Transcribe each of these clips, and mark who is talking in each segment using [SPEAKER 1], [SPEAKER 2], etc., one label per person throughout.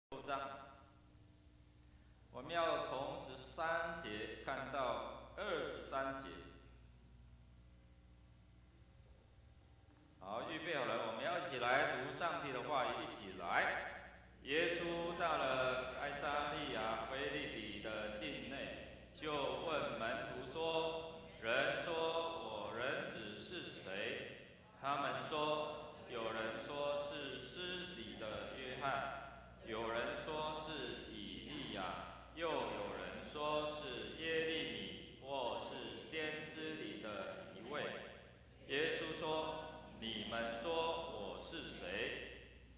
[SPEAKER 1] 6章，我们要从13节看到23节。好，预备好了，我们要一起来读上帝的话语，一起来。耶稣到了该撒利亚腓立比的境内，就问门徒说：“人说我人子是谁？”他们说：“有人说是施洗的约翰，有人说是以利亚，又有人说是耶利米，或是先知里的一位。”耶稣说：“你们说我是谁？”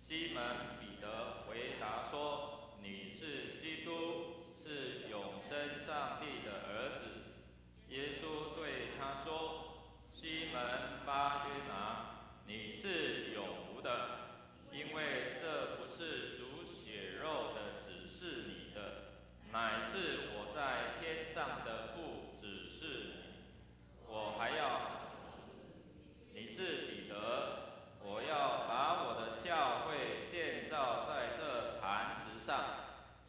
[SPEAKER 1] 西门彼得回答说：“你是基督，是永生上帝的儿子。”耶稣对他说：“西门巴约拿，你是有福的，因为这不是属血肉的指示你的，乃是我在天上的父指示你。我还要，你是彼得。我要把我的教会建造在这磐石上，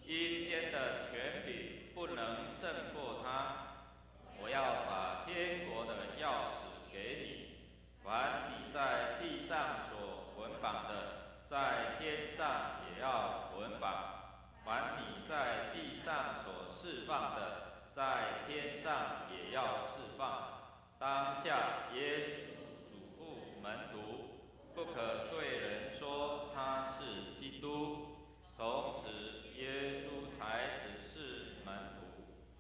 [SPEAKER 1] 阴间的权柄不能胜过它。我要把天国的钥匙给你，凡你在地上所捆绑的，在天上也要捆绑；凡你在地上所释放的，在天上也要释放。当下耶稣嘱咐门徒，不可对人说他是基督。从此，耶稣才指示门徒，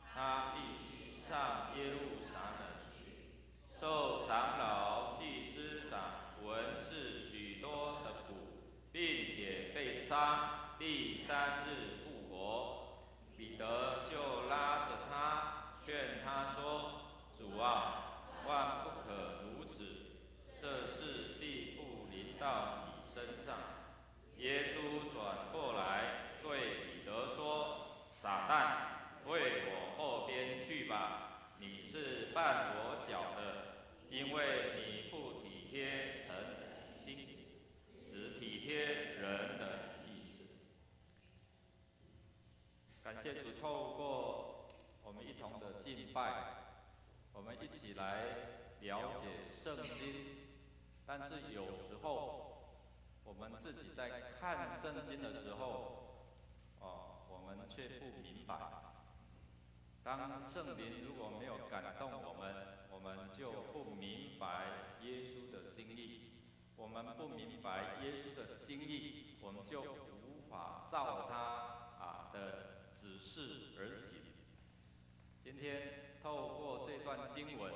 [SPEAKER 1] 他必须上耶路撒冷去，受长老、祭司长、文士许多的苦，并且被杀，第3日复活。彼得就拉着他，劝他说：“主啊，万不可如此，这事必不临到你身上。”耶稣转过来对彼得说：“撒旦，为我后边去吧！你是绊我脚的，因为你不体贴神的心，只体贴人的意思。”感谢主，透过我们一同的敬拜，我们一起来了解圣经。但是有时候，我们自己在看圣经的时候，我们却不明白。当圣灵如果没有感动我们就不明白耶稣的心意。我们不明白耶稣的心意，我们就无法照他的指示而行。今天透过这段经文，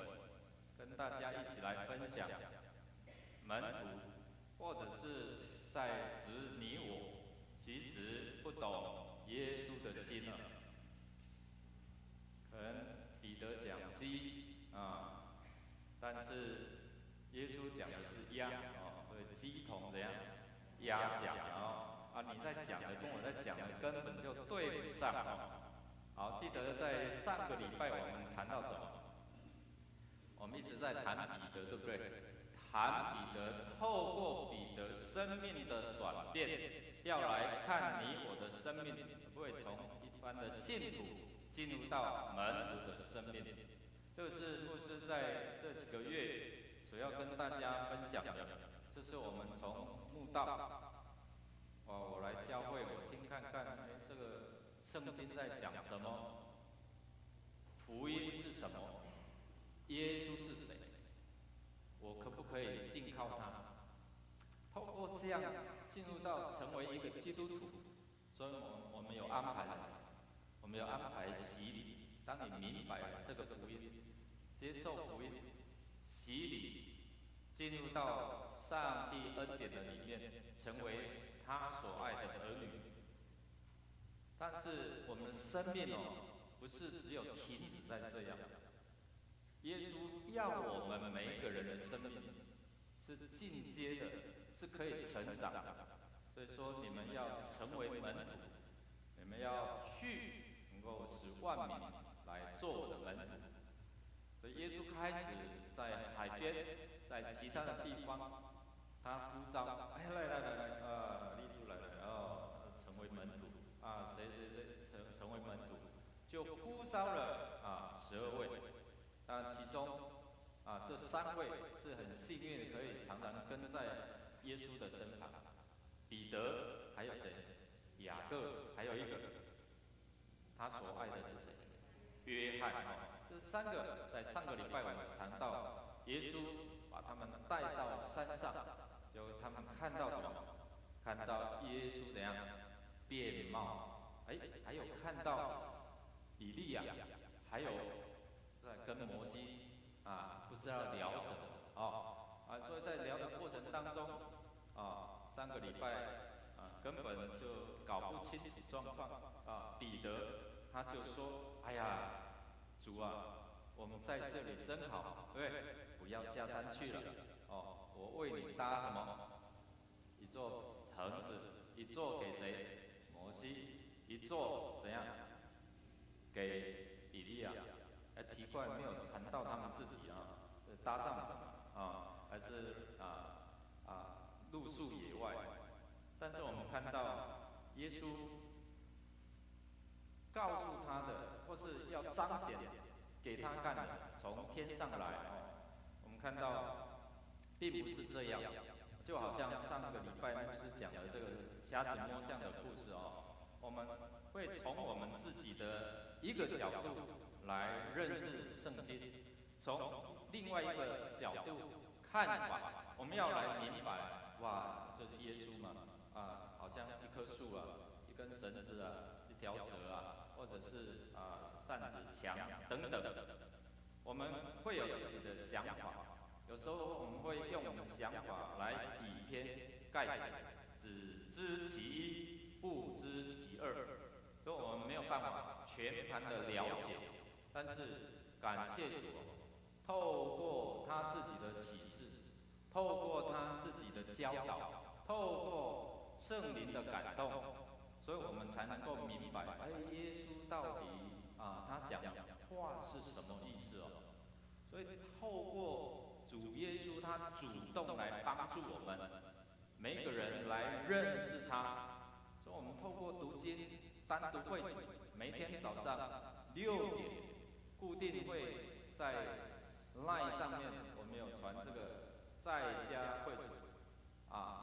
[SPEAKER 1] 跟大家一起来分享门徒，或者是在指你我，其实不懂耶稣的心了。可能彼得讲鸡但是耶稣讲的是鸭所以鸡同怎样鸭讲你在讲的跟我在讲的根本就对不上好，记得在上个礼拜我们谈到什么？我们一直在谈彼得，对不对？谈彼得，透过彼得生命的转变，要来看你我的生命会不会从一般的信徒进入到门徒的生命。这个是牧师在这几个月所要跟大家分享的。这是我们从慕道我来教会，我听看看，这个圣经在讲什么？福音是什么？耶稣是谁？我可不可以信靠他？透过这样进入到成为一个基督徒，所以我们有安排，我们有安排洗礼。当你明白了这个福音，接受福音，洗礼，进入到上帝恩典的里面，成为他所爱的儿女。但是我们的生命不是只有停止在这样。耶稣要我们每一个人的生命是进阶的，是可以成长的。所以说，你们要成为门徒，你们要去能够使万民来做我的门徒。所以耶稣开始在海边，在其他的地方，他呼召，来，立出来了，然后成为门徒。就呼召了12位，当然其中这3位是很幸运的，可以常常跟在耶稣的身旁。彼得还有谁？雅各，还有一个他所爱的是谁？约翰这3个在上个礼拜我们谈到，耶稣把他们带到山上，就他们看到什么？看到耶稣怎样变貌？还有看到以利亚，还有在跟摩西不知道聊什么所以在聊的过程当中3个礼拜根本就搞不清楚状况彼得他就说：“哎呀，主啊，我们在这里真好，对不对？不要下山去了我为你搭什么？一座棚子，一座给谁？摩西，一座怎样？给以利亚。奇怪，没有谈到他们自己搭帐篷还是露宿野外。但是我们看到耶稣告诉他的，或是要彰显给他看的，从天上来我们看到并不是这样，就好像上个礼拜牧师讲的这个瞎子摸象的故事我们会从我们自己的一个角度来认识圣经，从另外一个角度看法，我们要来明白，哇，这是耶稣嘛好像一棵树一根绳子一条蛇或者是扇子、墙等等，我们会有自己的想法。有时候我们会用我们的想法来以偏概全，只知其一，不知其二，所以我们没有办法全盘的了解。但是感谢主，透过他自己的启示，透过他自己的教导，透过圣灵的感动，所以我们才能够明白，耶稣到底他讲话是什么意思所以透过主耶稣，他主动来帮助我们每一个人来认识他。所以我们透过读经，单独会主，每天早上6点固定会在 LINE 上面，我们有传这个在家会主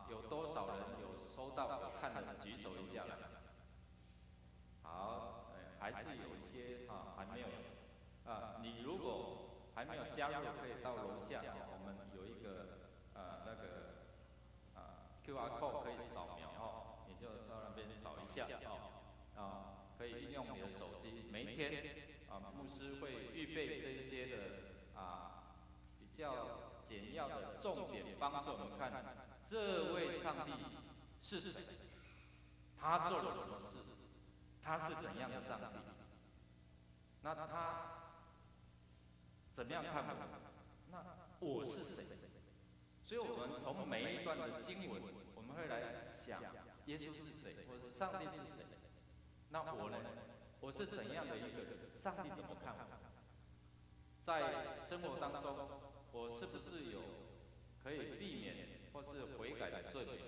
[SPEAKER 1] 有多少人有收到有看的举手一下来。好，还是有一些还没有你如果还没有加入，可以到楼下我们有一个那个QR code 可以扫描你就到那边扫一下可以运用你的手机。每一天牧师会预备这些的比较简要的重点，帮助我们看这位上帝是谁，他做了什么事，他是怎样的上帝，那他怎么样看我？那我是谁？所以我们从每一段的经文，我们会来想耶稣是谁，或者是上帝是谁。那我呢？我是怎样的一个人？上帝怎么看我？在生活当中，我是不是有可以避免或是悔改的罪名？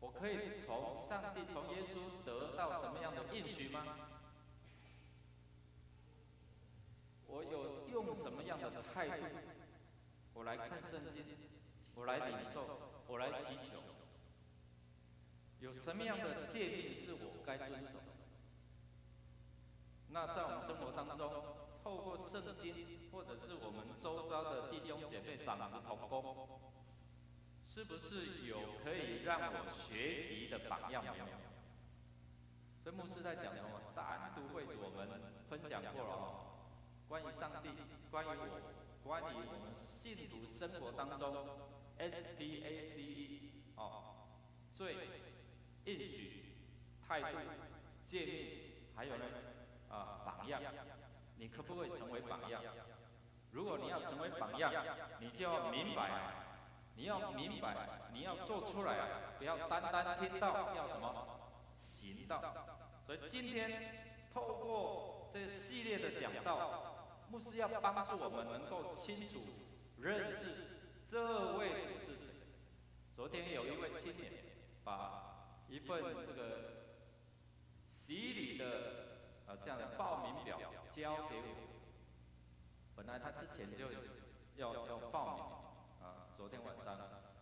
[SPEAKER 1] 我可以从上帝、从耶稣得到什么样的应许吗？我有用什么样的态度？我来看圣经，我来领受，我来祈求。有什么样的诫命是我该遵守？那在我们生活当中，透过圣经，或者是我们周遭的弟兄姐妹、长子同工，是不是有可以让我学习的榜样？没有？所以牧师在讲什么？单独会主我们分享过了关于上帝，关于我，关于我们信徒生活当中 SPACE 罪、应许、态度、诫命，还有呢榜样，你可不可以成为榜样？如果你要成为榜样，你就要明白你要明白，你要做出来不要单单听到，要什么？行道。所以今天透过这系列的讲道，牧师要帮助我们能够清楚认识这位主是谁。昨天有一位青年把一份这个洗礼的这样来他之前就要报名啊，昨天晚上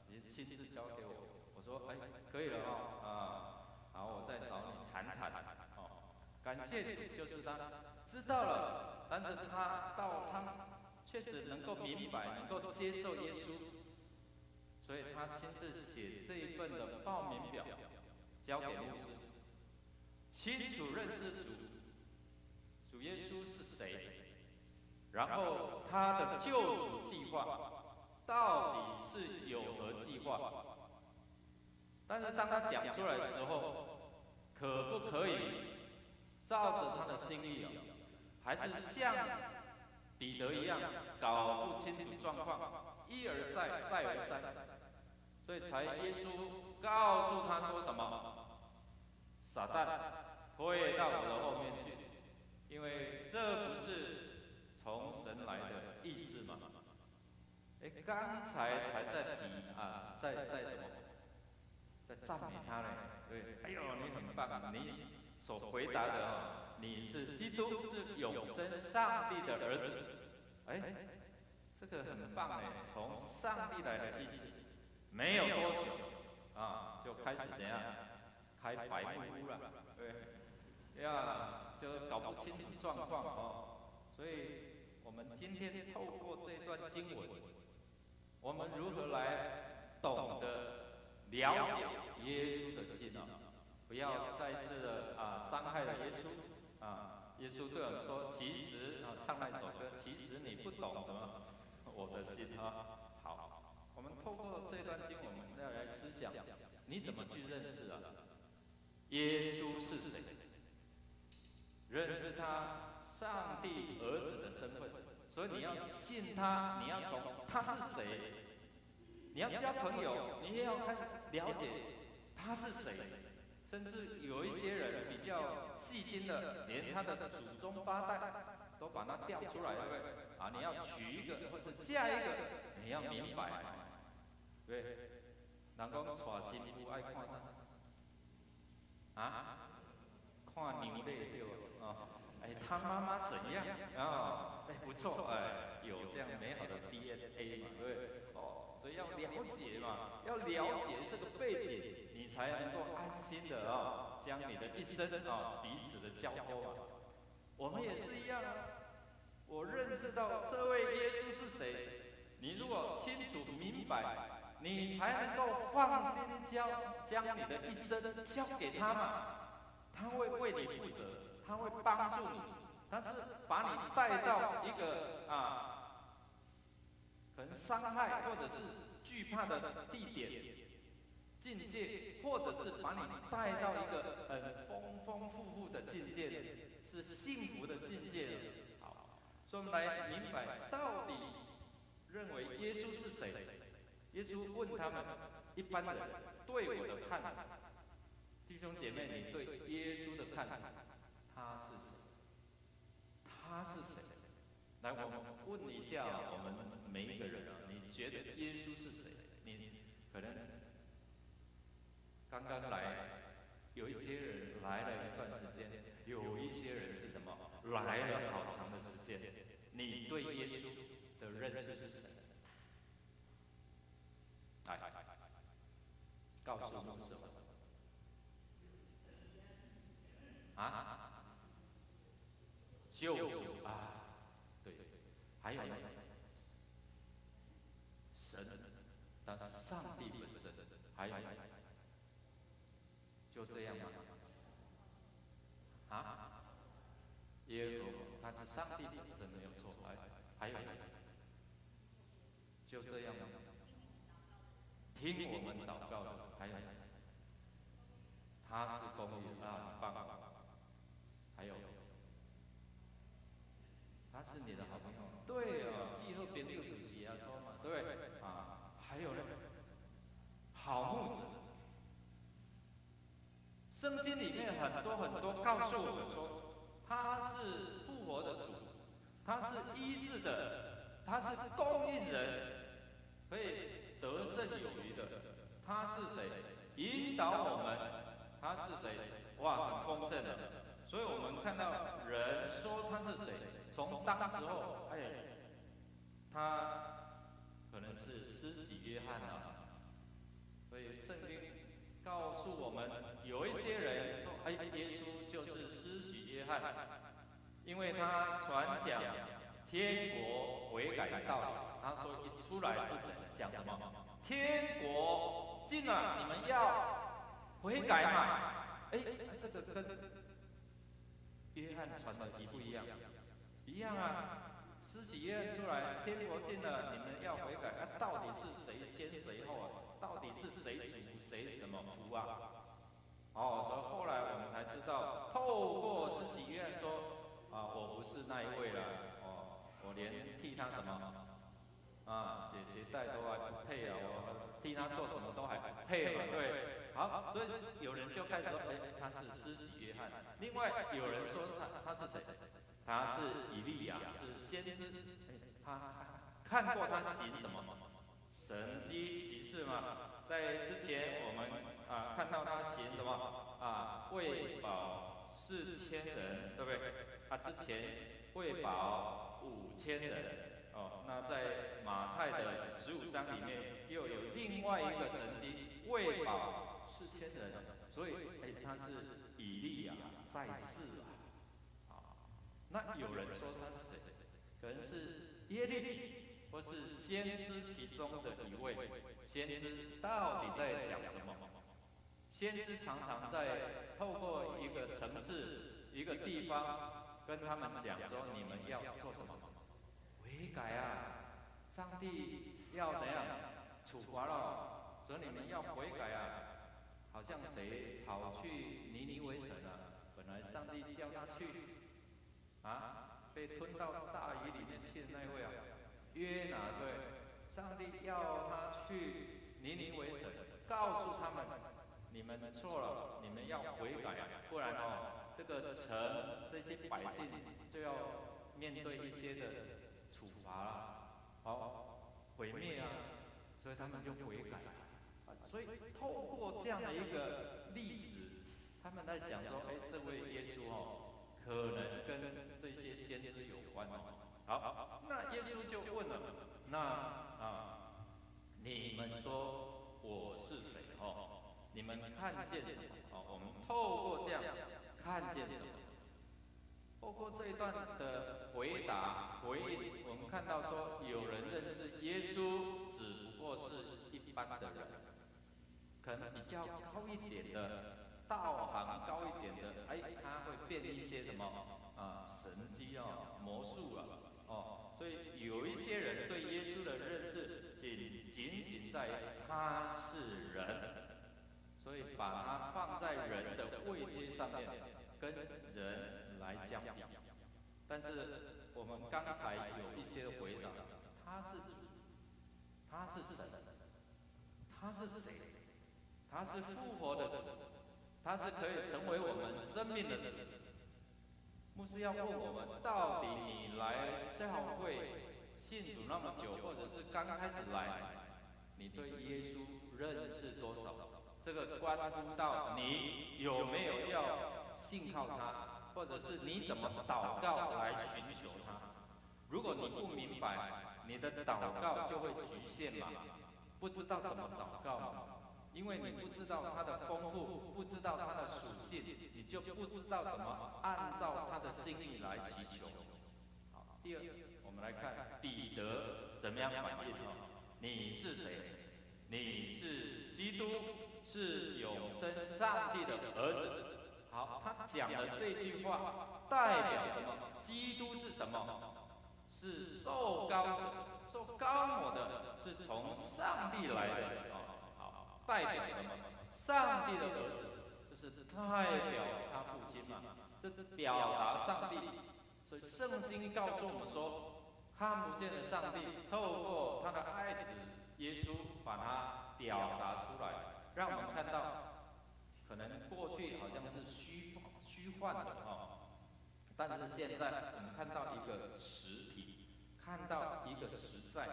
[SPEAKER 1] 你亲自交给我，我说哎可以了好我再找你谈谈感谢主，就是他知道了，但是他确实能够明白，能够接受耶稣，所以他亲自写这一份的报名表交给牧师，清楚认识主耶稣是谁，然后他的救赎计划到底是有何计划？但是当他讲出来的时候，可不可以照着他的心意还是像彼得一样搞不清楚状况，一而再再而三，所以才耶稣告诉他说什么？撒旦退到我的后面去，因为这不是从神来的意思嘛。刚才在提在什么？在赞美他呢？对，哎呦，你很棒，你所回答的你是基督，是永生上帝的儿子。这个很棒哎，从上帝来的意思，没有多久就开始怎样开白目了，对呀，就搞不清楚状况所以我们今天透过这段经文，我们如何来懂得了解耶稣的心不要再次的伤害了耶稣耶稣对我们说，其实唱那首歌，其实你不懂什么我的心好，我们透过这段经文，我们要来思想，你怎么去认识耶稣是谁？认识他上帝儿子的身份，所以你要信他，你要从他是谁，你要交朋友，你也要看了解他是谁。甚至有一些人比较细心的，连他的祖宗八代都把它调出来，对不对？你要娶一个或者嫁一个，你要明白对。人讲娶新妇爱看啥？看牛类对吧？他妈妈怎样不错，有这样美好的 DNA 嘛，对不对？所以要了解嘛，要了解这个背景，你才能够安心的将你的一生彼此的交托我们也是一样我认识到这位耶稣是谁，你如果清楚明白，你才能够放心将你的一生交给他嘛。他会为你负责，他会帮助你，他是把你带到一个可能伤害或者是惧怕的地点、境界，或者是把你带到一个很丰富的境界，是幸福的境界。好，所以我们来明白到底认为耶稣是谁。耶稣问他们一般人对我的看法，弟兄姐妹，你对耶稣的看法，他是谁？他是谁？来，我们问一下我们每一个人你觉得耶稣是谁？你可能刚刚来，有一些人来了一段时间，有一些人是什么？来了好长的时间。你对耶稣的认识是谁？来，告诉我们什么？救主对，还有呢？神，但是上帝本身，还有就这样吗？耶和华他是上帝本身没有错，还有就这样吗？听我们祷告的，还有他是公义的很棒。还有他是你的好朋友，对季后编六主席说嘛，对还有呢，好牧者。圣经里面很多告诉我们说，他是复活的主，他是医治的，他是供应人，可以得胜有余的。他是谁？引导我们。他是谁？哇，很丰盛的。所以我们看到人说他是谁，从当时候他可能是施洗约翰啊。所以圣经告诉我们，有一些人说，哎，耶稣就是施洗约翰，因为他传讲天国悔改的道理。他说一出来是讲什么？天国近了，你们要悔改嘛。哎，这个跟约翰传的一不一样？一样啊。施洗约翰出来，天国近了，你们要悔改。到底是谁先谁后啊？到底是谁主谁什么仆啊？所以后来我们才知道，透过施洗约翰说，我不是那一位了，我连替他什么解带都还不配啊，我替他做什么都还不配嘛，对。好，所以有人就开始说，他是施洗约翰。另外有人说他是谁？他是以利亚，是先知。他看过他行什么神迹奇事吗？在之前我们看到他行什么喂饱4000人，对不对？之前喂饱5000人。那在马太的15章里面又有另外一个神迹，喂饱4000人。所以他是以利亚在世啊。那有人说他是谁？可能是耶利米，或是先知其中的一位。先知到底在讲什么？先知常常在透过一个城市、一个地方，跟他们讲说：你们要做什么？悔改啊！上帝要怎样处罚了？所以你们要悔改啊！好像谁跑去尼尼微城本来上帝叫他去被吞到大鱼里面去的那位约拿，对，上帝要他去尼尼微城，告诉他们，你们错了，你们要悔改不然这个城这些百姓就要面对一些的处罚了，毁灭啊，所以他们就悔改。所以透过这样的一个历史，他们在想说，这位耶稣可能跟这些先知有关好，那耶稣就问了，那你们说我是谁？你们看见什么？我们透过这样看见什么？透过这一段的回答回应，我们看到说，有人认识耶稣，只不过是一般的人，可能比较高一点的。道行高一点的，他会变一些什么神迹魔术所以有一些人对耶稣的认识仅仅在他是人，所以把他放在人的位阶上面，跟人来相比。但是我们刚才有一些回答，他是主，他是神，他是谁？他是复活的主。他是可以成为我们生命的主。牧师要问我们，到底你来教会信主那么久，或者是刚开始来，你对耶稣认识多少？这个关乎到你有没有要信靠他，或者是你怎么祷告来寻求他。如果你不明白，你的祷告就会局限嘛，不知道怎么祷告嘛。因为你不知道它的丰富，不知道它的属性，你就不知道怎么按照他的心意来祈求。好，第二，我们来看彼得怎么样反应你是谁？你是基督，是永生上帝的儿子。好，他讲的这句话代表什么？基督是什么？是受膏者，受膏抹的，是从上帝来的代表什么？上帝的儿子，就是代表他父亲嘛，这表达上帝。所以圣经告诉我们说，看不见的上帝透过他的爱子耶稣，把它表达出来，让我们看到，可能过去好像是虚幻的但是现在我们看到一个实体，看到一个实在，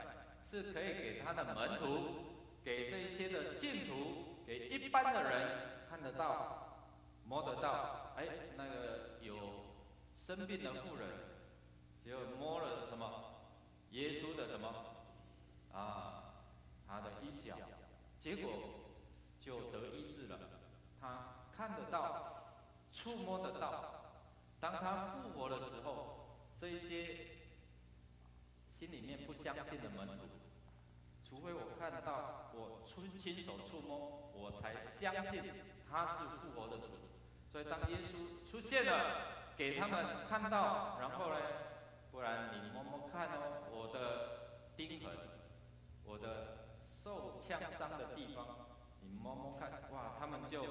[SPEAKER 1] 是可以给他的门徒。给这一些的信徒，给一般的人看得到、摸得到。那个有生病的妇人，只有摸了什么耶稣的什么他的衣角，结果就得医治了。他看得到，触摸得到。当他复活的时候，这一些心里面不相信的门徒，除非我看到，我亲手触摸，我才相信他是复活的主。所以当耶稣出现了，给他们看到，然后呢，不然你摸摸看哦，我的钉痕，我的受枪伤的地方，你摸摸看，哇，他们就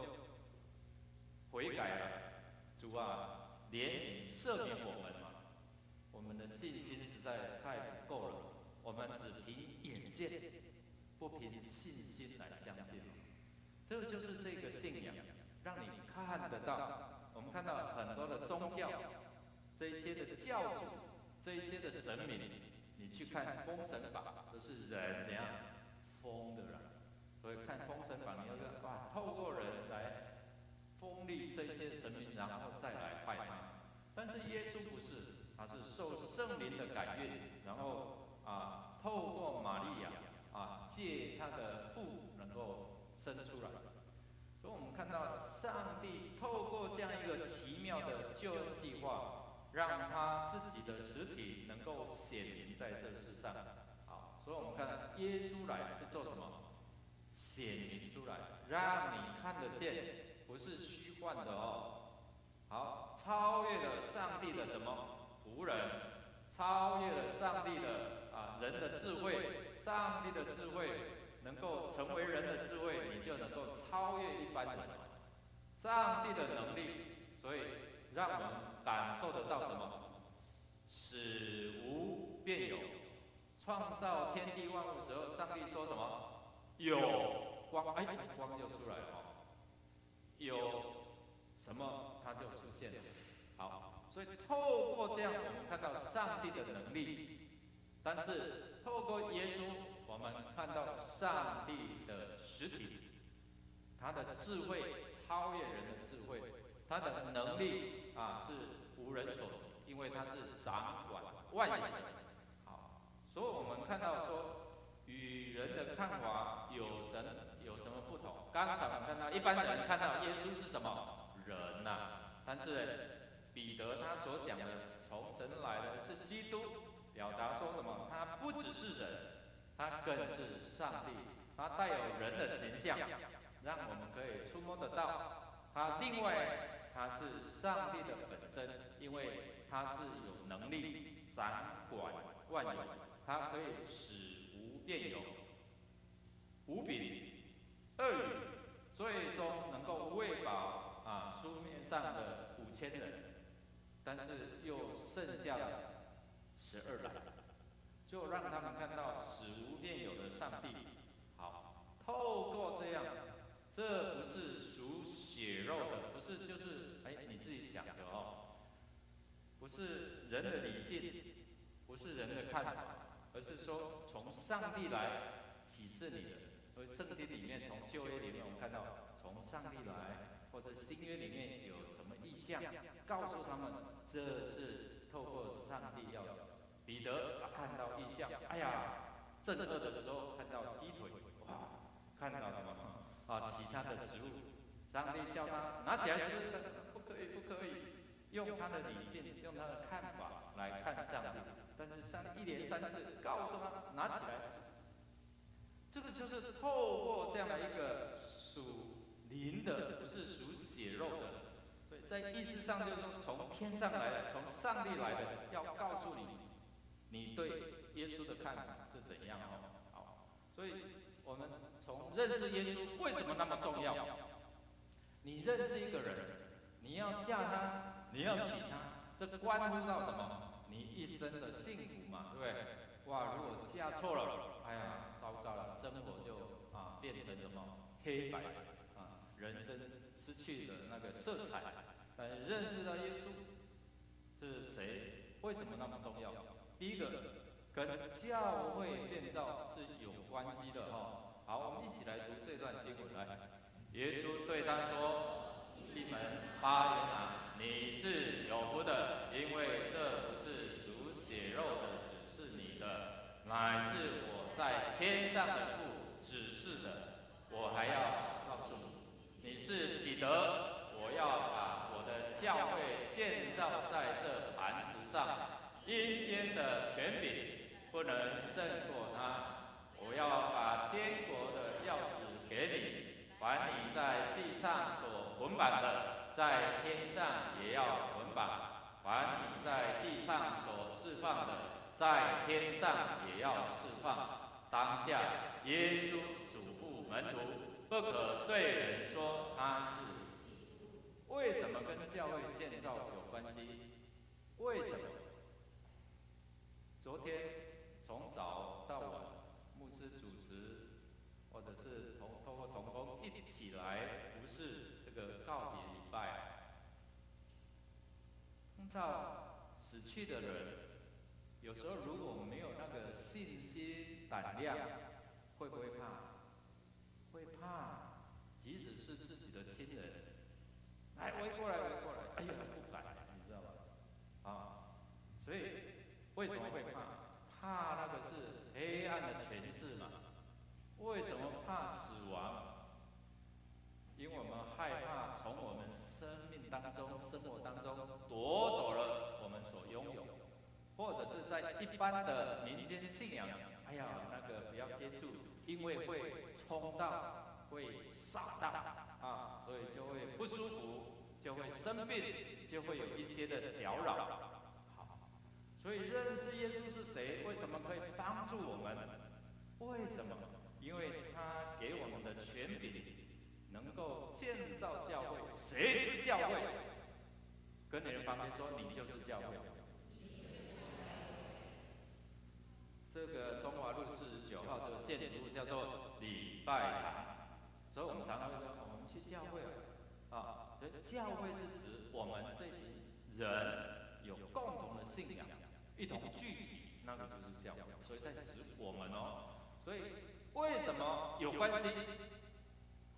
[SPEAKER 1] 悔改了。主啊，怜悯赦免我们嘛！我们的信心实在太不够了，我们只凭眼见，不凭信心来相信。这就是这个信仰，让你看得到。我们看到很多的宗教，这一些的教主，这一些的神明，你去看《封神榜》，都是人怎样封的啦。所以看《封神榜》，你要看哇，透过人来封立这些神明，然后再来拜他。但是耶稣不是，他是受圣灵的感孕，然后透过玛利亚借他的腹能够生出来。所以我们看到上帝透过这样一个奇妙的救恩计划，让他自己的实体能够显明在这世上。好，所以我们看耶稣来是做什么？显明出来，让你看得见，不是虚幻的哦。好，超越了上帝的什么仆人，超越了上帝的人的智慧，上帝的智慧能够成为人的智慧，你就能够超越一般人。上帝的能力，所以让我们感受得到什么？使无变有。创造天地万物的时候，上帝说什么？有光，光就出来了。有什么，它就出现了。好，所以透过这样，我们看到上帝的能力。但是透过耶稣，我们看到上帝的实体，他的智慧超越人的智慧，他的能力是无人所及，因为他是掌管万有的。好，所以我们看到说，与人的看法有什么不同？刚才我们看到一般人看到耶稣是什么人但是彼得他所讲的从神来的是基督，表达说什么？他不只是人，他更是上帝，他带有人的形象，让我们可以触摸得到。他另外他是上帝的本身，因为他是有能力掌管万有，他可以使无变有，无柄恶语，最终能够喂饱书面上的5000人，但是又剩下了12来，就让他们看到使无变有的上帝。好，透过这样，这不是属血肉的，不是就是你自己想的哦，不是人的理性，不是人的看法，而是说从上帝来启示你的。而圣经里面，从旧约里面，我们看到从上帝来，或者新约里面有什么意象，告诉他们这是透过上帝要的。彼得看到异象，正饿的时候看到鸡腿，哇，看到什么其他的食物，上帝叫他拿起来吃，不可以，不可以，用他的理性，用他的看法来看上帝，但是上帝一连3次告诉他拿起来吃。这个就是透过这样的一个属灵的，不是属血肉的。对，在意识上就是从天上来的，从上帝来的，要告诉你，你对耶稣的看法是怎样哦。好，所以我们从认识耶稣为什么那么重要？你认识一个人，你要嫁他，你要娶他，这关乎到什么？你一生的幸福嘛，对不对？哇，如果嫁错了，糟糕了，生活就变成什么黑白人生失去了那个色彩。认识到耶稣是谁，为什么那么重要？第一个，跟教会建造是有关系的哈。好，我们一起来读这段经文来。耶稣对他说：“西门巴约拿，你是有福的，因为这不是属血肉的指示你的，乃是我在天上的父指示的。我还要告诉你，你是彼得，我要把我的教会建造在这磐石上，阴间的权柄不能胜过它。我要把天国的钥匙给你，凡你在地上所捆绑的，在天上也要捆绑；凡你在地上所释放的，在天上也要释放。当下，耶稣嘱咐门徒，不可对人说他是。为什么跟教会建造有关系？为什么？昨天从早到晚，牧师主持，或者是透过同工一起来服侍这个告别礼拜，碰到死去的人，有时候如果没有那个信心胆量，会不会怕？会怕，即使是自己的亲人，来围过来，哎呀不敢，你知道吗？所以为什么会怕？怕那个是黑暗的权势嘛？为什么怕死亡？因为我们害怕从我们生命当中、生活当中夺走了我们所拥有，或者是在一般的民间信仰，哎呀，那个不要接触，因为会冲到，会杀到所以就会不舒服，就会生病，就会有一些的搅扰。所以认识耶稣是谁？为什么可以帮助我们？为什么？因为他给我们的权柄，能够建造教会。谁是教会？跟你的旁边说，你就是教会。这个中华路49号这个建筑物叫做礼拜堂，所以我们常常会说，我们去教会所以教会是指我们这群人有共同的信仰，一同聚集，那个就是教会。所以在指我们所以为什么有关系？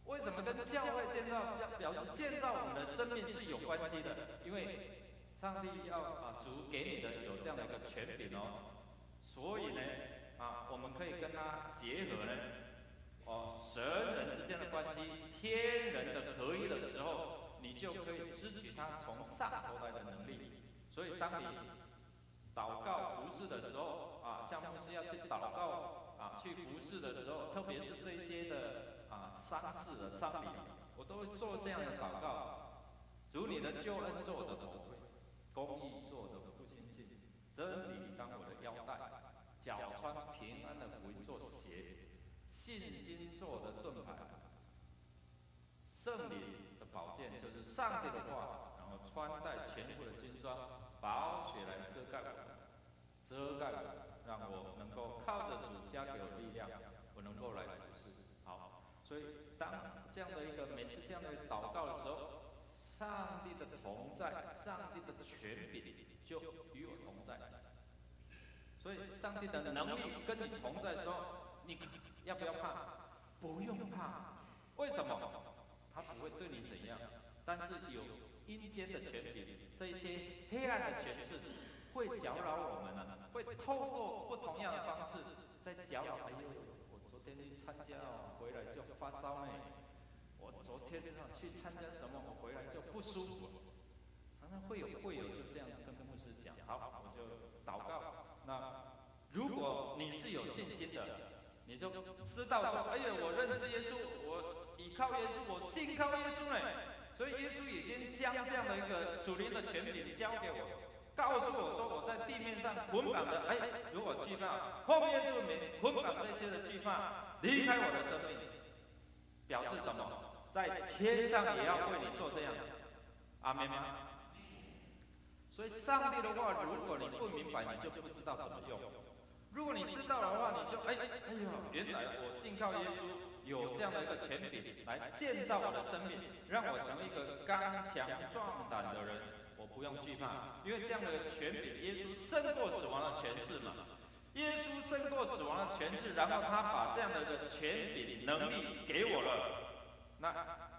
[SPEAKER 1] 为什么跟教会建造表示建造我们的生命是有关系的？因为上帝要主给你的有这样的一个权柄所以呢我们可以跟他结合呢神人之间的关系，天人的合一的时候，你就可以支取他从上头来的能力。所以当你祷告服侍的时候像牧师要去祷告去服侍的时候，特别是这些的丧事的丧礼，我都会做这样的祷告：主，你的救恩做我的头盔，公义做我的护心镜，真理当我的腰带，脚穿平安的福音做鞋，信心做我的盾牌，圣灵的宝剑就是上帝的话，然后穿戴全副的军装，宝血来遮盖我，让我能够靠着主加给我力量，我能够来服侍。好，所以当这样的一个每次这样的祷告的时候，上帝的同在，上帝的权柄就与我同在。所以上帝的能力跟你同在的时候，你要不要怕？不用怕。为什么？他不会对你怎样，但是有阴间的权柄，这一些黑暗的权势会搅扰我们会透过不同样的方式在搅扰。哎呦，我昨天去参加回来就发烧我昨天去参加什么，我回来就不舒服。常常会有就这样跟牧师讲，好，我就祷告。那如果你是有信心的，你就知道说，哎呀，我认识耶稣，我倚靠耶稣，我信靠耶稣呢。所以耶稣已经将这样的一个属灵的权柄交给我，告诉我说，我在地面上捆绑的，如果惧怕，奉耶稣名捆绑这些的惧怕，离开我的生命，表示什么？在天上也要为你做这样。阿们吗？所以上帝的话，如果你不明白，你就不知道怎么用。如果你知道的话，你就原来我信靠耶稣有这样的一个权柄来建造我的生命，让我成为一个刚强壮胆的人。我不用惧怕，因为这样的权柄，耶稣胜过死亡的权势嘛。耶稣胜过死亡的权势，然后他把这样的一个权柄能力给我了。那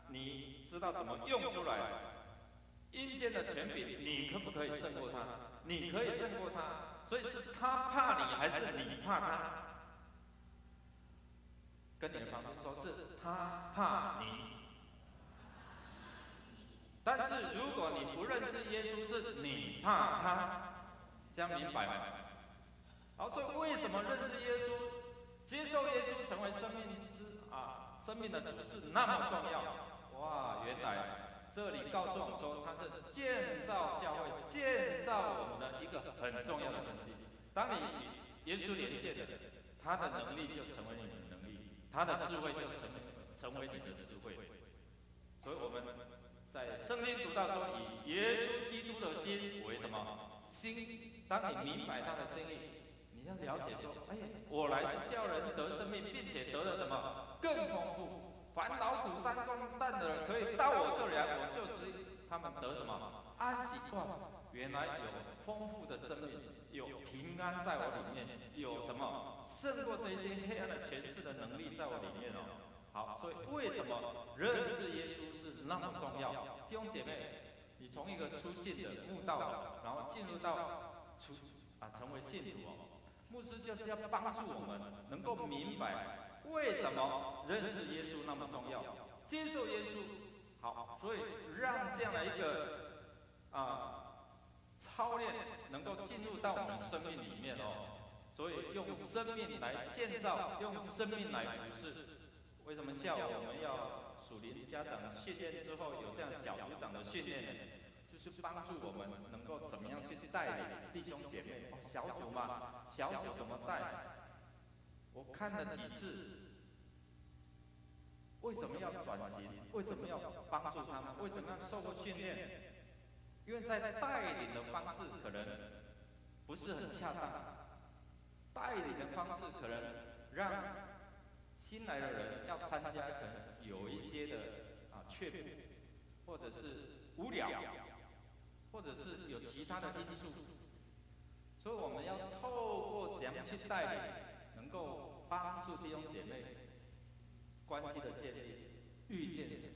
[SPEAKER 1] 你知道怎么用出来？阴间的权柄，你可不可以胜过他？你可以胜过他。所以是他怕你还是你怕他？跟你的旁边说，是他怕你。但是如果你不认识耶稣，是你怕他，这样明白吗？好，所以为什么认识耶稣、接受耶稣成为生命的主是那么重要？哇，原来这里告诉我们说，它是建造教会、建造我们的一个很重要的根基。当你与耶稣连线了，他的能力就成为你的能力，他的智慧就成为你的智慧。所以我们在圣经读到说，以耶稣基督的心为什么心？当你明白他的心意，你要了解说，哎，我来是叫人得生命，并且得了什么更丰富。凡劳苦担重担的人，可以到我这里来，我就使他们得什么安息。哇，原来有丰富的生命，有平安在我里面，有什么胜过这些黑暗的权势的能力在我里面哦。好，所以为什么认识耶稣是那么重要？弟兄姐妹，你从一个初信的慕道的，然后进入到成为信徒哦，牧师就是要帮助我们能够明白为什么认识耶稣那么重要，接受耶稣。好，所以让这样的一个操练能够进入到我们生命里面哦。所以用生命来建造，用生命来服侍。为什么下午我们要属灵家长训练之后有这样小组长的训练呢？就是帮助我们能够怎么样去带领弟兄姐妹。小组嘛，小组怎么带？我看了几次。为什么要转型？为什么要帮助他们？为什么要受过训练？因为在带领的方式可能不是很恰当，带领的方式可能让新来的人要参加，可能有一些的却步，或者是无聊，或者是有其他的因素。所以我们要透过怎样去带领，能够帮助弟兄姐妹关系的建立，遇见神，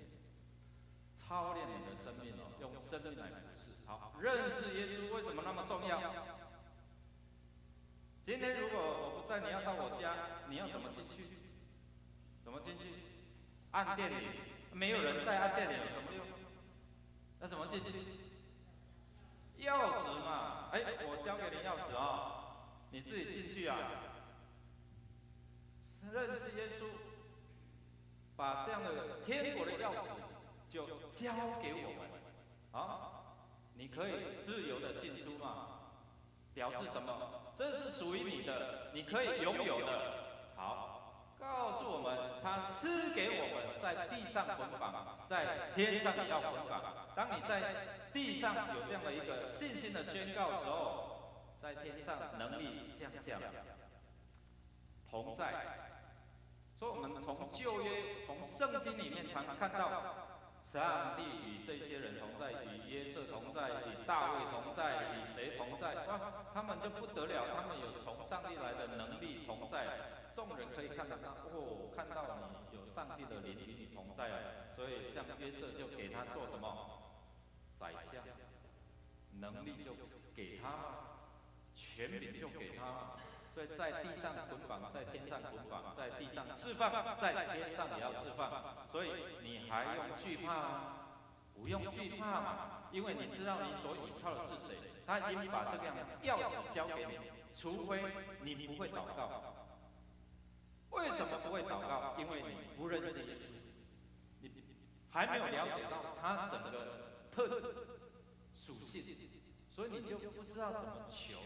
[SPEAKER 1] 操练你的生命哦，用生命来服侍。好，认识耶稣为什么那么重要？今天如果我不在，你要到我家，你要怎么进去？怎么进去？按电铃，没有人在，按电铃有什么用？那怎么进去？钥匙嘛，哎，我交给你钥匙啊，你自己进去啊。认识耶稣。把这样的天国的钥匙就交给我们，你可以自由的进出嘛，表示什么？这是属于你的，你可以拥有的。好，告诉我们，他赐给我们在地上捆绑，在天上也要捆绑。当你在地上有这样的一个信心的宣告的时候，在天上能力相向，同在。所以我们从旧约、从圣经里面常看到，上帝与这些人同在，与约瑟同在，与大卫同在，与谁同在？哇，他们就不得了，他们有从上帝来的能力同在。众人可以看到他，看到你有上帝的灵与你同在啊！所以像约瑟就给他做什么？宰相，能力就给他，权柄就给他。所以在地上捆绑，在天上捆绑，在地上释放，在天上也要释放。所以你还用惧怕吗？不用惧怕嘛，因为你知道你所依靠的是谁，他已经把这个钥匙交给你，除非你不会祷告。为什么不会祷告？因为你不认识耶稣，你还没有了解到他整个特质、属性，所以你就不知道怎么求。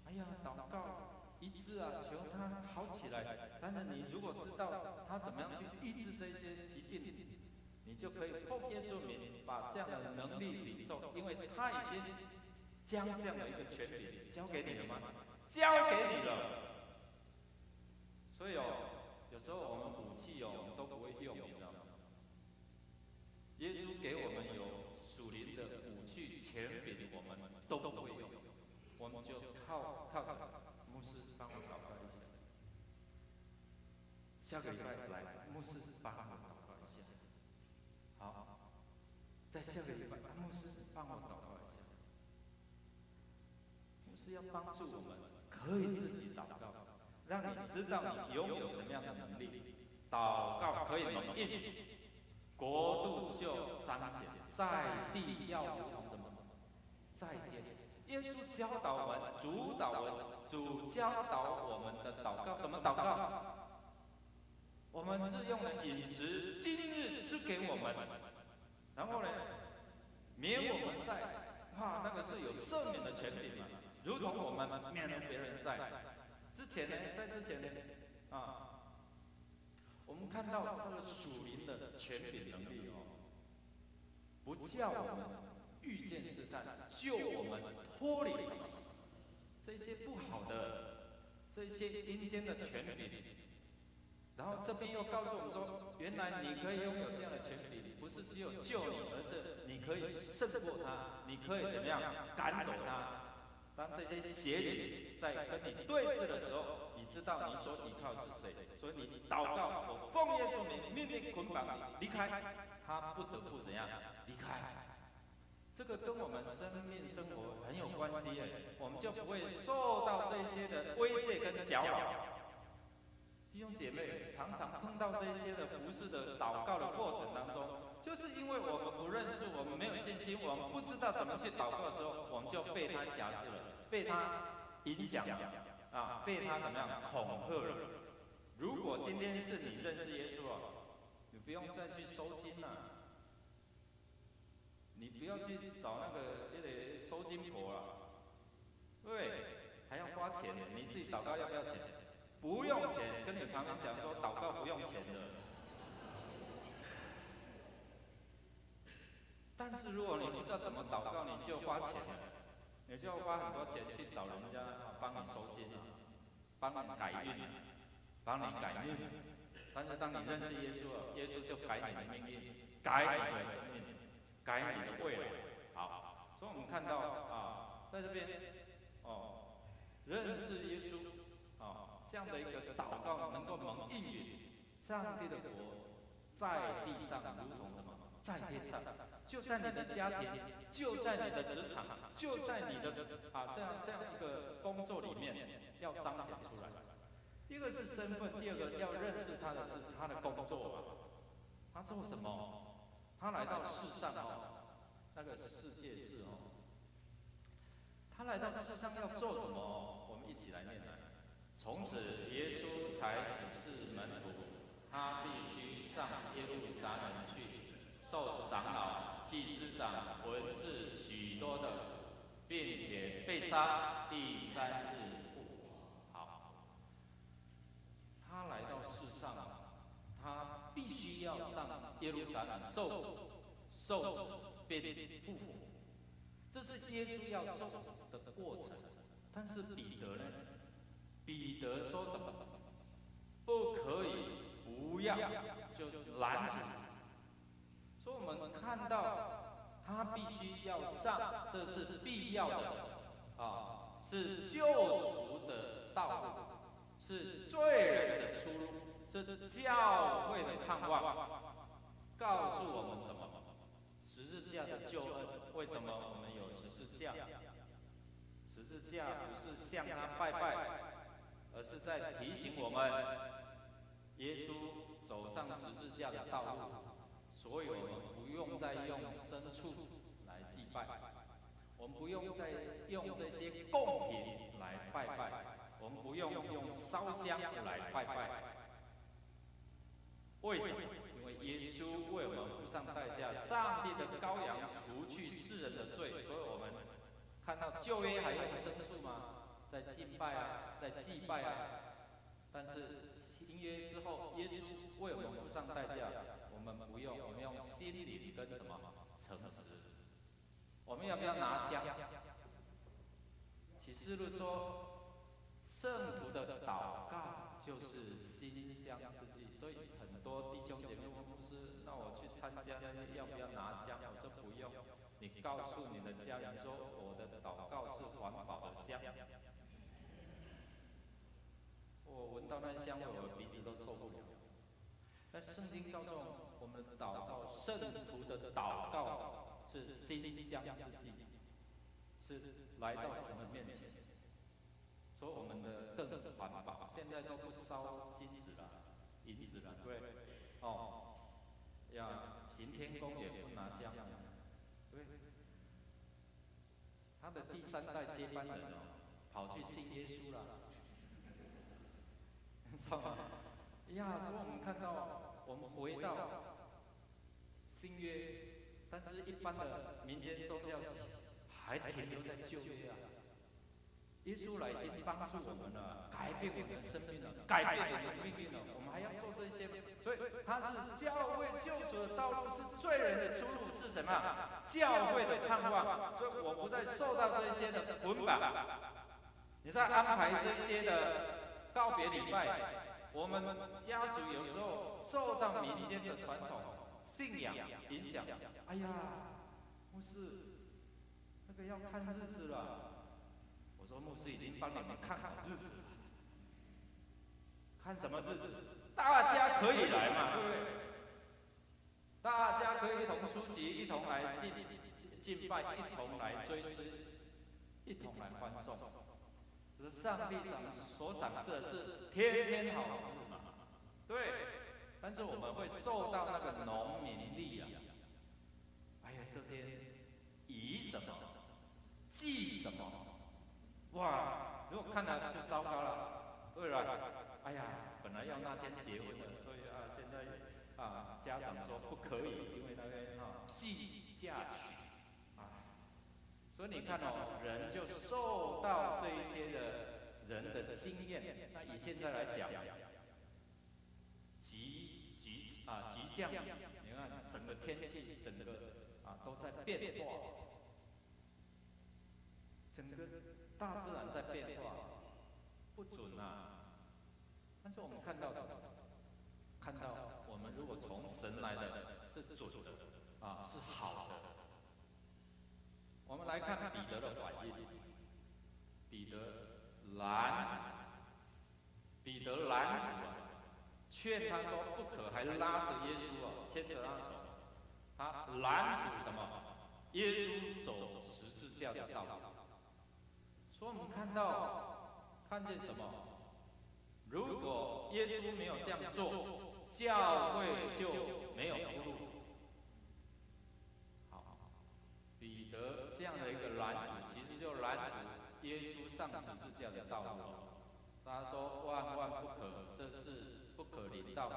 [SPEAKER 1] 哎呀，祷告。医治啊，求他好起来。但是你如果知道他怎么样去医治这些疾病，你就可以奉耶稣名把这样的能力领受，因为他已经将这样的一个权柄交给你了吗？交给你了。所以有时候我们武器我们都不会用，你知道吗？耶稣给我们有属灵的武器权柄，我们都不会用，我们就靠牧师帮我祷告一下，下个礼拜来，牧师帮我祷告一下。好，在下个礼拜，牧师帮我祷告一下。牧师要帮助我们可以自己祷告，让你知道你拥有什么样的能力。祷告可以蒙应，国度就彰显，在地要如同什么，在天。耶稣教导我们，主教导我们的祷告，怎么祷告？我们日用的饮食，今日赐给我们。然后呢，免我们债，那个是有赦免的权柄嘛，如同我们免了别人债。之前呢，在之前呢，我们看到他的属灵的权柄能力不叫我们遇见试探，救我们脱离这些不好的、这些阴间的权柄。然后这边又告诉我们说，原来你可以拥有这样的权柄，不是只有救你，而是你可以胜过他，你可以怎么样赶走他。当这些邪灵在跟你对峙的时候，你知道你所依靠是谁，所以你祷告，我奉耶稣名命令捆绑你离开，他不得不怎样离开。这个跟我们生命生活很有关系耶，我们就不会受到这些的威胁跟搅扰。弟兄姐妹常常碰到这些的服事的祷告的过程当中，就是因为我们不认识，我们没有信心，我们不知道怎么去祷告的时候，我们就被他辖制了，被他影响了，被他怎么样恐吓了。如果今天是你认识耶稣你不用再去收金了，你不要去找那个收金婆了，对，还要花钱，你自己祷告要不要钱？不用钱，跟你旁边讲说祷告不用钱的。但是如果你不知道怎么祷告，你就花钱了，你就要花很多钱去找人家帮你收金帮你改运帮你改命。但是当你认识耶稣了，耶稣就改你的命运，改你的生命，改你的未来。好，所以我们看到在这边认识耶稣这样的一个祷告能够蒙应允，上帝的国在地上如同什么，在天上，就在你的家庭，就在你的职场，就在你的这样一个工作里面要彰显出来。第一个是身份，第二个要认识他的是他的工作他做什么？他来到世上那个世界是他来到世上要做什么？我们一起来念来。从此，耶稣才指示门徒，他必须上耶路撒冷去，受长老、祭司长、文士许多的，并且被杀，第3日复活。好，他来到世上，他必须要上耶路撒冷受死，并复活。这是耶稣要做的过程。但是彼得呢？彼得说什么？不可以，不要，就拦住。所以我们看到他必须要上，这是必要的是救赎的道路，是罪人的出路，是教会的盼望。告诉我们什么？十字架的救恩。为什么我们有十字架？十字架不是向他拜拜，而是在提醒我们，耶稣走上十字架的道路，所以我们不用再用牲畜来祭拜，我们不用再用这些贡品来拜拜，我们不用烧香来拜拜。为什么？因为耶稣为我们付上代价，上帝的羔羊除去世人的罪，所以我们看到旧约还用牲畜吗？在敬拜在祭拜但是新约之后，耶稣为我们付上代价，我们不用，我们用心灵跟什么诚实。我们要不要拿香？启示录说，圣徒的祷告就是馨香之祭，所以很多弟兄姐妹问牧师，那我去参加要不要拿香？我说不用，你告诉你的家人说，我的祷告是环保的香。我闻到那香味，我的鼻子都受不了。但圣经告诉我们的祷告，圣徒的祷告是馨香之祭，是来到神的面前。所以我们在都不烧金子了、银子了，对，哦，行天宫也不拿香，对，他的第3代接班人跑去信耶稣了，你知道吗？所以我们看到，我们回到新约，但是一般的民间宗教还停留在旧约啊。耶稣来已经帮助我们了，改变我们的生命了，改变我们的命运了，我们还要做这些吗？所以他是教会救赎的道路，是罪人的出路，是什么？教会的盼望。所以我不再受到这些的捆绑。你在安排这些的告别礼拜，我们家属有时候受到民间的传统信仰影响。哎呀，牧师，那个要看日子了。我说牧师已经帮你们看好日子了，看什么日子？大家可以来嘛，对不对？大家可以一同出席，一同来敬拜，一同来追思，一同来欢送。可是上帝所赏赐的是天天好日嘛，对。但是我们会受到那个农民历啊，哎呀，这天以什么，祭什么？哇！如果看了就糟糕了，对了，哎呀，本来要那天结婚的，所以现在家长说不可以，因为那边计嫁娶所以你看人就受到这一些的人的经验。那以现在来讲，急降，你看整个天气，整个都在变化。整个大自然在变化，不准啊！但是我们看到什么？看到我们如果从神来的是准的是好的。我们来看彼得的反应，彼得拦阻，劝他说不可，还拉着耶稣牵着他的手，他拦阻什么？耶稣走十字架的道路。所以我们看见什么？如果耶稣没有这样做，教会就没有出路。好，彼得这样的一个拦阻，其实就拦阻耶稣上十字架的道路。他说万万不可，这是不可临到你，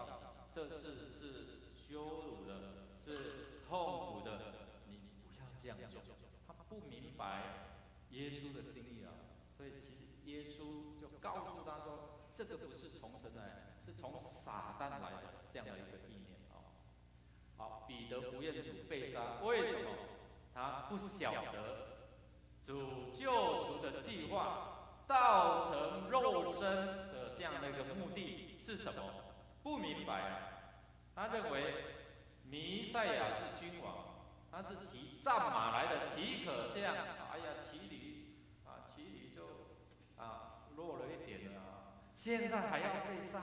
[SPEAKER 1] 这事是羞辱的，是痛苦的，你不要这样做。他不明白耶稣的心意所以其实耶稣就告诉他说，这个不是从神来，是从撒旦来的这样的一个意念好，彼得不愿主被杀，为什么？他不晓得主救赎的计划道成肉身的这样的一个目的是什么？不明白他认为弥赛亚是君王，他是骑战马来的，岂可这样？哎呀，骑驴就弱了一点了现在还要被杀，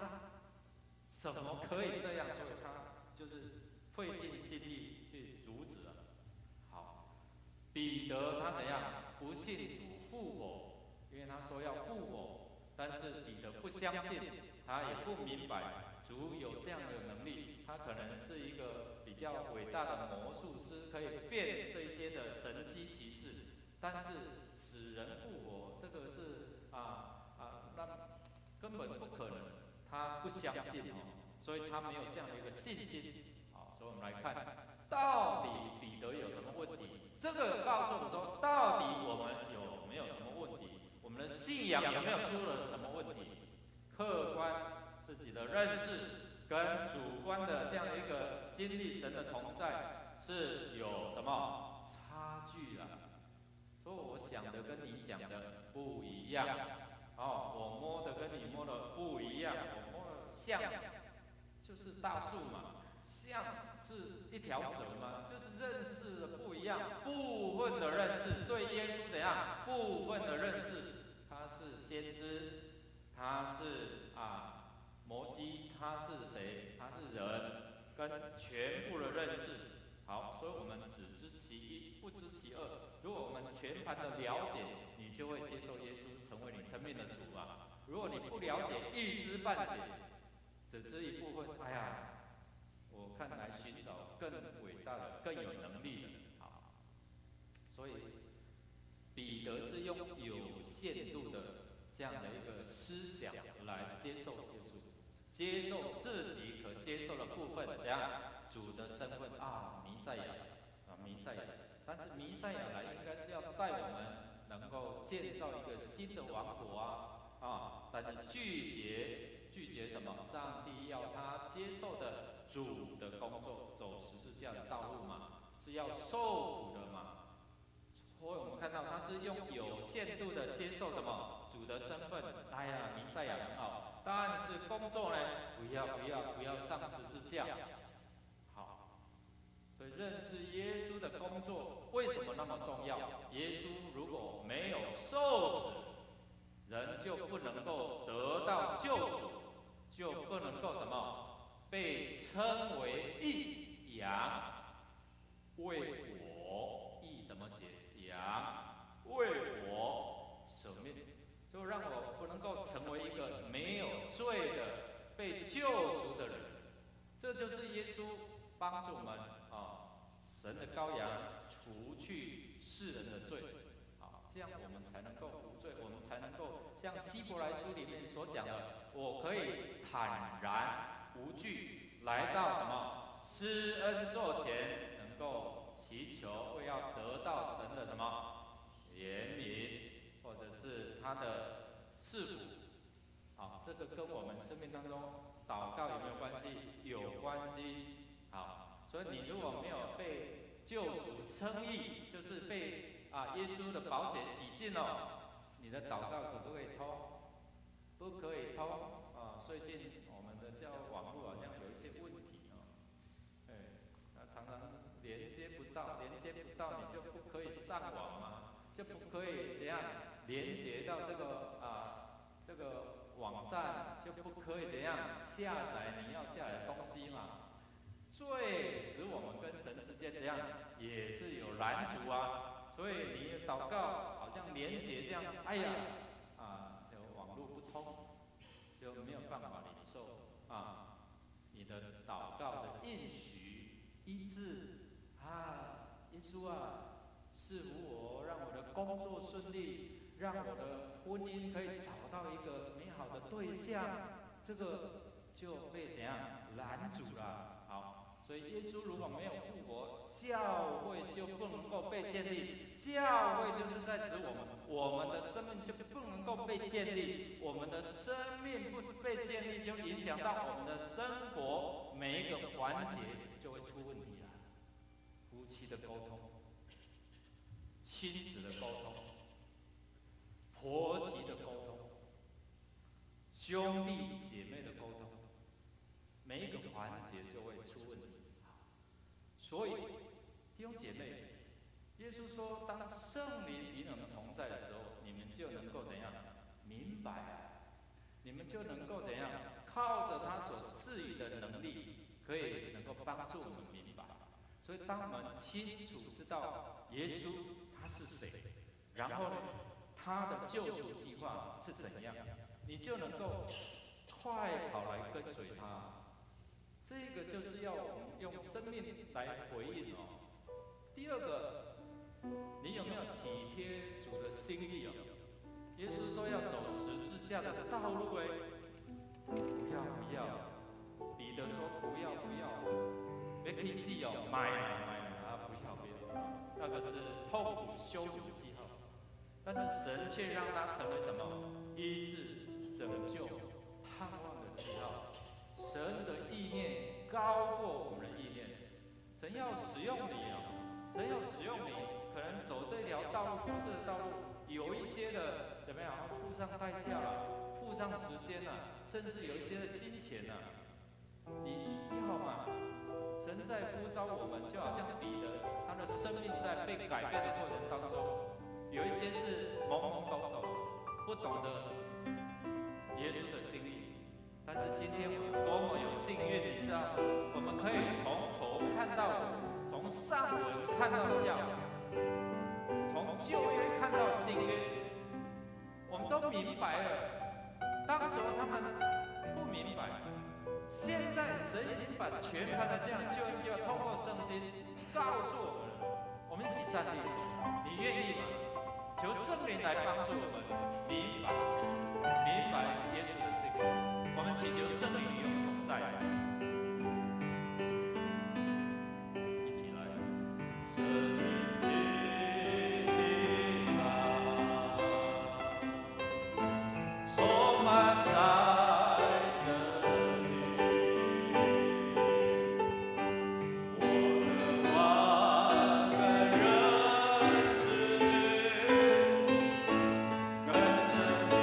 [SPEAKER 1] 怎么可以这样？所以他就是费尽心力去阻止了。好，彼得他怎样？不信主复活，因为他说要复活，但是彼得不相信，他也不明白主有这样的能力，他可能是一个比较伟大的魔术师，可以变这些的神迹奇事，但是使人复活，这个是那根本不可能，他不相信所以他没有这样的一个信心。好，所以我们来看，到底彼得有什么问题？这个告诉我们说，到底我们有没有什么问题？我们的信仰有没有出了什么问题？客观自己的认识跟主观的这样的一个经历神的同在是有什么差距所以我想的跟你想的不一样。我摸的跟你摸的不一样。我摸的像就是大树嘛，像是一条蛇嘛，就是认识的不一样，部分的认识。对耶稣怎样？部分的认识，他是先知，他是摩西，他是谁？他是人，跟全部的认识。好，所以我们只知其一，不知其二。如果我们全盘的了解，你就会接受耶稣成为你生命的主如果你不了解，一知半解，只知一部分，哎呀，我看来寻找更伟大的、更有能力的。好，所以彼得是用有限度的这样的一个思想来接受耶稣，接受自己可接受的部分，怎样？主的身份啊，弥赛亚啊，弥赛亚。但是弥赛亚来应该是要带我们能够建造一个新的王国啊，但是拒绝什么？上帝要他接受的主的工作，走十字架的道路嘛，是要受苦的嘛。所以我们看到他是用有限度的接受什么主的身份。哎呀，弥赛亚很好，但是工作呢，不要上十字架。好，所以认识耶稣的工作为什么那么重要？耶稣如果没有受死，人就不能够得到救赎，就不能够什么被称为义羊，为我义怎么写？羊为我舍命，就让我不能够成为一个没有罪的被救赎的人。这就是耶稣帮助我们神的羔羊除去世人的罪，这样我们才能够无罪，我们才能够像希伯来书里面所讲的，我可以坦然无惧来到什么施恩座前，能够祈求为要得到神的什么怜悯，或者是他的赐福。好，这个跟我们生命当中祷告有没有关系？有关系。好，所以你如果没有被救赎称义，就是被耶稣的宝血洗净了，你的祷告可不可以通？不可以通最近我们的网络好像有一些问题那常常连接不到，你就不可以上网嘛，就不可以怎样连接到这个网站，就不可以怎样下载你要下载的东西嘛。罪使我们跟神之间怎样也是有拦阻所以你祷告好像连结这样，哎呀网络不通，就没有办法领受你的祷告的应许医治耶稣赐福我，让我的工作顺利，让我的婚姻可以找到一个美好的对象，这个就被怎样拦阻了。好，所以耶稣如果没有复活，教会就不能够被建立。教会就是在指我们的生命就不能够被建立，我们的生命不被建立，就影响到我们的生活每一个环节就会出问题了。夫妻的沟通，亲子的沟通，婆媳的沟通，兄弟姐妹的沟通，每一个环节就会出问题。所以弟兄姐妹，耶稣说，当圣灵与你们同在的时候，你们就能够怎样明白你们就能够怎样靠着他所赐予的能力，可以能够帮助我们明白。所以当我们清楚知道耶稣他是谁，然后呢他的救赎计划是怎样，你就能够快跑来跟随他。这个就是要我们用生命来回应第二个，你有没有体贴主的心意耶稣说要走十字架的道路不要。彼得说不要，别去死买不要，那个是痛苦羞辱的记号。但是神却让它成为什么？医治、拯救、盼望的记号。神的意念高过我们的意念，神要使用你神要使用你，可能走这条道路，服事的道路，有一些的怎么样，付上代价了，付上时间甚至有一些的金钱你需要吗？神在呼召我们，就好像彼得，他的生命在被改变的过程当中，有一些是懵懵懂懂，不懂得耶稣的心意。但是今天我们多么有幸运，你知道，我们可以从头看到尾，从上文看到下文，从旧约看到新约，我们都明白了们不明白。现在神已经把全盘的这样就要透过圣经告诉我们了。我们一起站立，你愿意吗？求圣灵来帮助我们明白耶稣的这个。我们祈求圣灵与我们同在。一起来，圣灵进来，充满在这里。我渴望更认识你，更深地。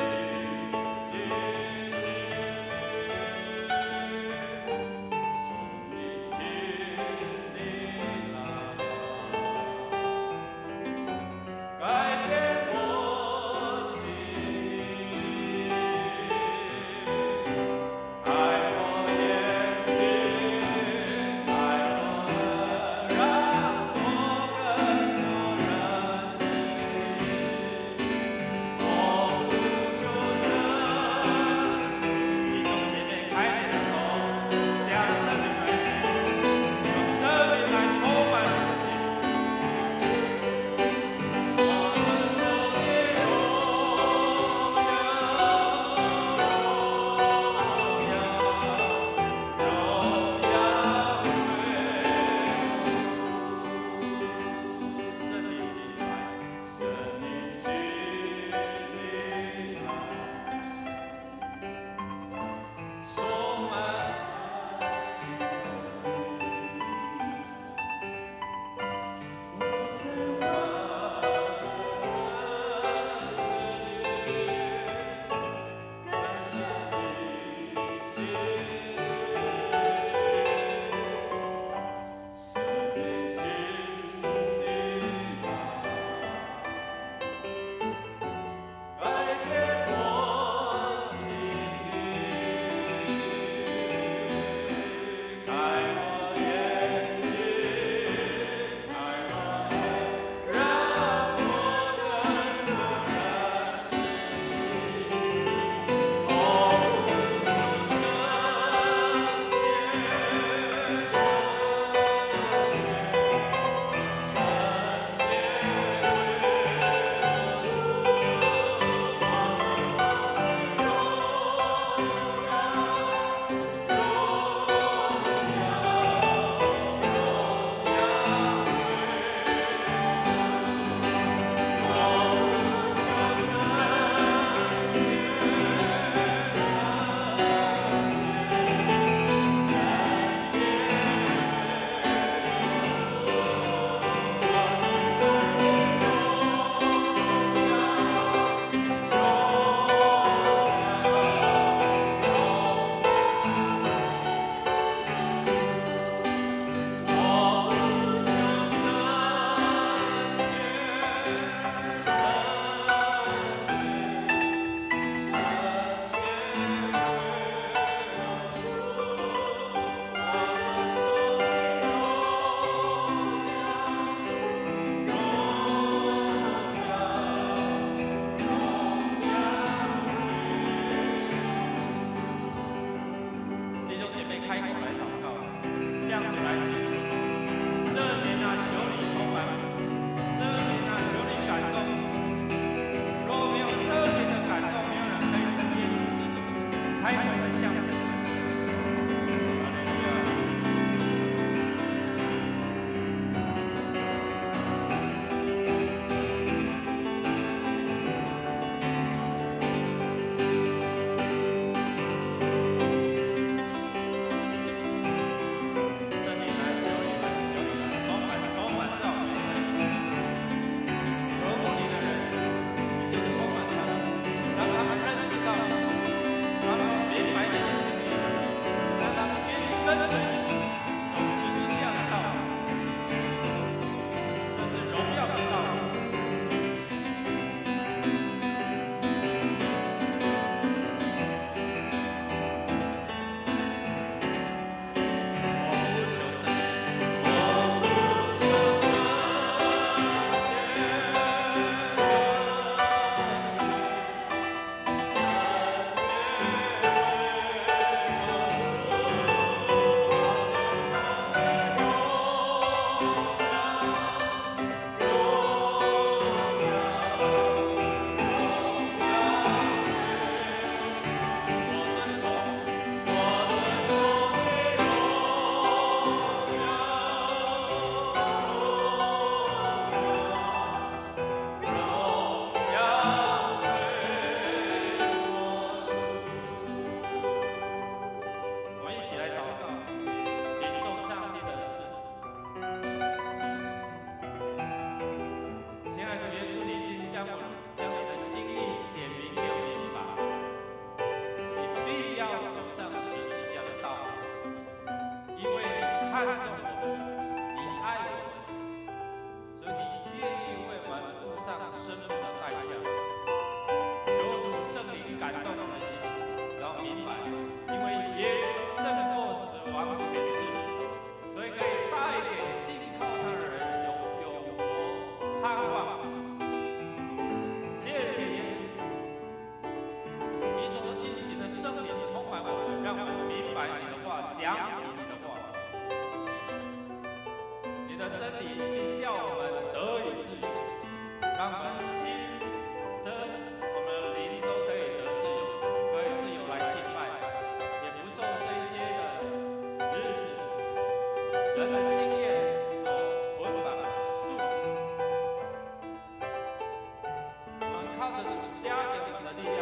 [SPEAKER 1] 的力量，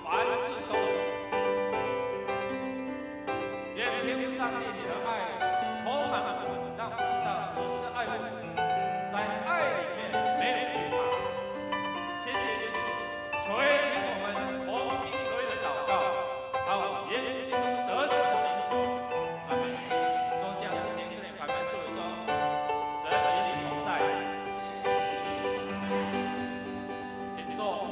[SPEAKER 1] 凡事都能。愿天父上帝你的爱充满我们，让我们知道你是爱我们的，在爱里面没有惧怕。谢谢耶稣，垂听我们同心合意的祷告，好，耶稣基督得胜的名求，阿门。坐下之前，跟你旁边坐一说，神与你同在，请坐。